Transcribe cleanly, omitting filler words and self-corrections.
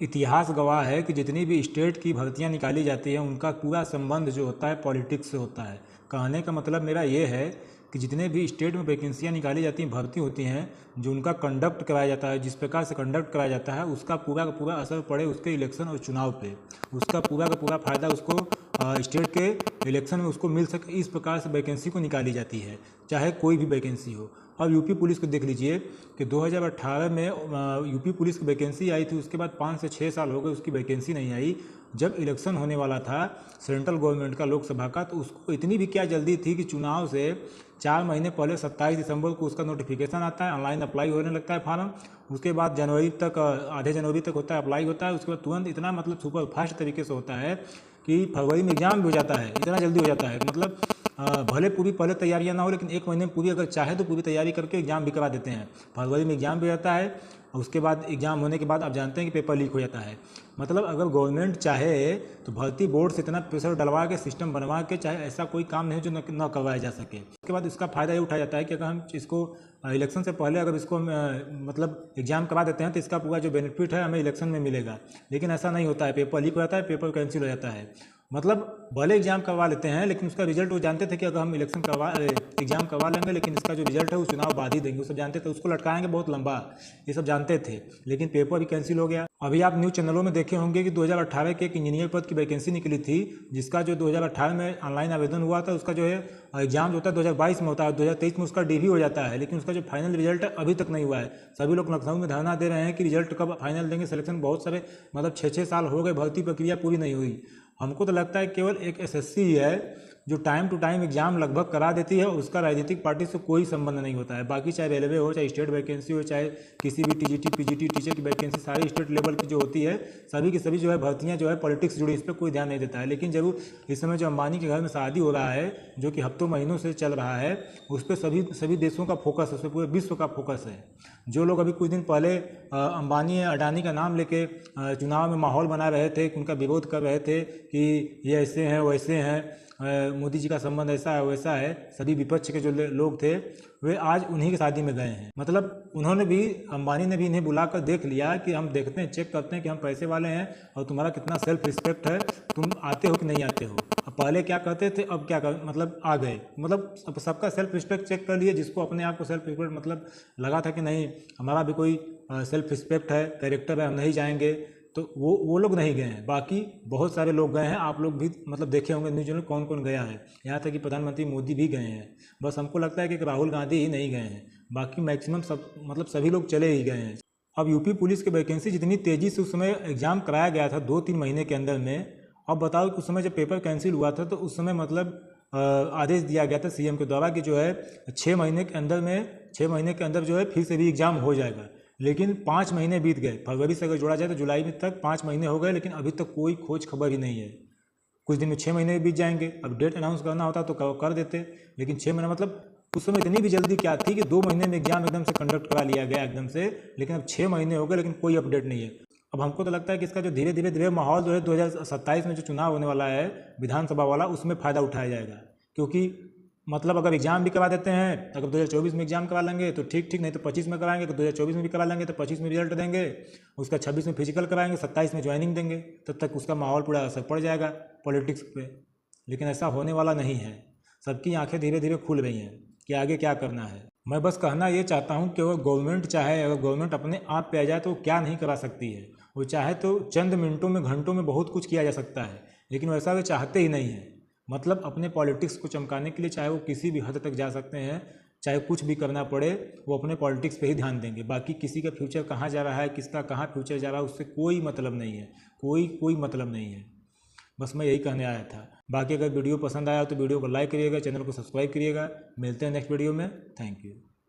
इतिहास गवाह है कि जितनी भी स्टेट की भर्तियां निकाली जाती हैं उनका पूरा संबंध जो होता है पॉलिटिक्स से होता है। कहने का मतलब मेरा ये है कि जितने भी स्टेट में वैकेंसियां निकाली जाती हैं, भर्ती होती हैं, जो उनका कंडक्ट कराया जाता है, जिस प्रकार से कंडक्ट कराया जाता है, उसका पूरा का पूरा असर पड़े उसके इलेक्शन और चुनाव पे, उसका पूरा का पूरा फायदा उसको स्टेट के इलेक्शन में उसको मिल सके, इस प्रकार से वैकेंसी को निकाली जाती है, चाहे कोई भी वैकेंसी हो। अब यूपी पुलिस को देख लीजिए कि 2018 में यूपी पुलिस की वैकेंसी आई थी, उसके बाद 5 से 6 साल हो गए उसकी वैकेंसी नहीं आई। जब इलेक्शन होने वाला था सेंट्रल गवर्नमेंट का, लोकसभा का, तो उसको इतनी भी क्या जल्दी थी कि चुनाव से 4 महीने पहले 27 दिसंबर को उसका नोटिफिकेशन आता है, ऑनलाइन अप्लाई होने लगता है फार्म, उसके बाद जनवरी तक, आधे जनवरी तक होता है, अप्लाई होता है, उसके बाद तुरंत इतना मतलब सुपर फास्ट तरीके से होता है कि फरवरी में एग्जाम भी हो जाता है, इतना जल्दी हो जाता है। मतलब भले पूरी पहले तैयारियां ना हो, लेकिन 1 महीने में पूरी अगर चाहे तो पूरी तैयारी करके एग्जाम भी करा देते हैं। फरवरी में एग्जाम भी रहता है और उसके बाद एग्जाम होने के बाद आप जानते हैं कि पेपर लीक हो जाता है। मतलब अगर गवर्नमेंट चाहे तो भर्ती बोर्ड से इतना प्रेशर डलवा के, सिस्टम बनवा के, चाहे ऐसा कोई काम नहीं जो न करवाया जा सके। उसके बाद इसका फायदा ये उठाया जाता है कि अगर हम इसको इलेक्शन से पहले अगर इसको मतलब एग्जाम करा देते हैं तो इसका पूरा जो बेनिफिट है हमें इलेक्शन में मिलेगा। लेकिन ऐसा नहीं होता है, पेपर लीक हो जाता है, पेपर कैंसिल हो जाता है। मतलब भले एग्जाम करवा लेते हैं लेकिन उसका रिजल्ट वो जानते थे कि अगर हम एग्जाम करवा लेंगे लेकिन इसका जो रिजल्ट है वो चुनाव बाद ही देंगे, वो सब जानते थे, उसको लटकाएंगे बहुत लंबा, ये सब जानते थे। लेकिन पेपर भी कैंसिल हो गया। अभी आप न्यूज़ चैनलों में देखे होंगे कि 2018 के एक इंजीनियर पद की वैकेंसी निकली थी, जिसका जो 2018 में ऑनलाइन आवेदन हुआ था, उसका जो है एग्जाम जो होता है 2022 में होता है, 2023 में उसका डीवी हो जाता है, लेकिन उसका जो फाइनल रिजल्ट है अभी तक नहीं हुआ है। सभी लोग लखनऊ में धरना दे रहे हैं कि रिजल्ट कब फाइनल देंगे, सिलेक्शन बहुत सारे मतलब 6-6 साल हो गए, भर्ती प्रक्रिया पूरी नहीं हुई। हमको तो लगता है केवल एक एसएससी ही है जो टाइम टू टाइम एग्जाम लगभग करा देती है और उसका राजनीतिक पार्टी से कोई संबंध नहीं होता है। बाकी चाहे रेलवे हो, चाहे स्टेट वैकेंसी हो, चाहे किसी भी टीजीटी पीजीटी टीचर की वैकेंसी, सारी स्टेट लेवल की जो होती है, सभी की सभी जो है भर्तियां जो है पॉलिटिक्स जुड़ी, इस पर कोई ध्यान नहीं देता है। लेकिन जरूर इस समय जो अंबानी के घर में शादी हो रहा है, जो कि हफ्तों महीनों से चल रहा है, उस पर सभी देशों का फोकस है, उस पर पूरे विश्व का फोकस है। जो लोग अभी कुछ दिन पहले अंबानी अडानी का नाम लेके चुनाव में माहौल बना रहे थे, उनका विरोध कर रहे थे कि ये ऐसे हैं वैसे हैं, मोदी जी का संबंध ऐसा है वैसा है, सभी विपक्ष के जो लोग थे वे आज उन्हीं की शादी में गए हैं। मतलब उन्होंने भी, अंबानी ने भी इन्हें बुलाकर देख लिया कि हम देखते हैं, चेक करते हैं कि हम पैसे वाले हैं और तुम्हारा कितना सेल्फ रिस्पेक्ट है, तुम आते हो कि नहीं आते हो। अब पहले क्या कहते थे, अब क्या कर, मतलब आ गए, मतलब सबका सेल्फ रिस्पेक्ट चेक कर लिए, जिसको अपने आप को सेल्फ रिस्पेक्ट मतलब लगा था कि नहीं हमारा भी कोई सेल्फ रिस्पेक्ट है, कैरेक्टर है, हम नहीं जाएंगे, तो वो लोग नहीं गए हैं। बाकी बहुत सारे लोग गए हैं, आप लोग भी मतलब देखे होंगे न्यूज़ में कौन कौन गया है, यहाँ तक कि प्रधानमंत्री मोदी भी गए हैं। बस हमको लगता है कि राहुल गांधी ही नहीं गए हैं, बाकी मैक्सिमम सब मतलब सभी लोग चले ही गए हैं। अब यूपी पुलिस की वैकेंसी जितनी तेज़ी से उस समय एग्ज़ाम कराया गया था 2-3 महीने के अंदर में, अब बताओ कि उस समय जब पेपर कैंसिल हुआ था तो उस समय मतलब आदेश दिया गया था सीएम के द्वारा कि जो है 6 महीने के अंदर जो है फिर से भी एग्ज़ाम हो जाएगा। लेकिन 5 महीने बीत गए, फरवरी से अगर जोड़ा जाए तो जुलाई में तक 5 महीने हो गए, लेकिन अभी तक कोई खोज खबर ही नहीं है। कुछ दिन में 6 महीने बीत जाएंगे, अब डेट अनाउंस करना होता तो कर देते, लेकिन 6 महीना मतलब उस समय इतनी भी जल्दी क्या थी कि 2 महीने में एग्जाम एकदम से कंडक्ट करा लिया गया एकदम से, लेकिन अब 6 महीने हो गए लेकिन कोई अपडेट नहीं है। अब हमको तो लगता है कि इसका जो धीरे धीरे माहौल जो है 2027 में जो चुनाव होने वाला है विधानसभा वाला, उसमें फ़ायदा उठाया जाएगा। क्योंकि मतलब अगर एग्जाम भी करा देते हैं, अगर 2024 में एग्जाम करा लेंगे तो ठीक, नहीं तो 25 में कराएंगे, तो 2024 में भी करा लेंगे तो 25 में रिजल्ट देंगे, उसका 26 में फिजिकल कराएंगे, 27 में ज्वाइनिंग देंगे, तब तक उसका माहौल पूरा असर पड़ जाएगा पॉलिटिक्स पे। लेकिन ऐसा होने वाला नहीं है, सबकी आंखें धीरे धीरे खुल रही हैं कि आगे क्या करना है। मैं बस कहना ये चाहता हूँ कि अगर गवर्नमेंट चाहे, अगर गवर्नमेंट अपने आप पे आ जाए तो क्या नहीं करा सकती है। वो चाहे तो चंद मिनटों में, घंटों में बहुत कुछ किया जा सकता है, लेकिन वैसा वे चाहते ही नहीं है। मतलब अपने पॉलिटिक्स को चमकाने के लिए चाहे वो किसी भी हद तक जा सकते हैं, चाहे कुछ भी करना पड़े, वो अपने पॉलिटिक्स पे ही ध्यान देंगे। बाकी किसी का फ्यूचर कहाँ जा रहा है, किसका कहाँ फ्यूचर जा रहा है, उससे कोई मतलब नहीं है, कोई मतलब नहीं है। बस मैं यही कहने आया था। बाकी अगर वीडियो पसंद आया तो वीडियो को लाइक करिएगा, चैनल को सब्सक्राइब करिएगा। मिलते हैं नेक्स्ट वीडियो में। Thank you.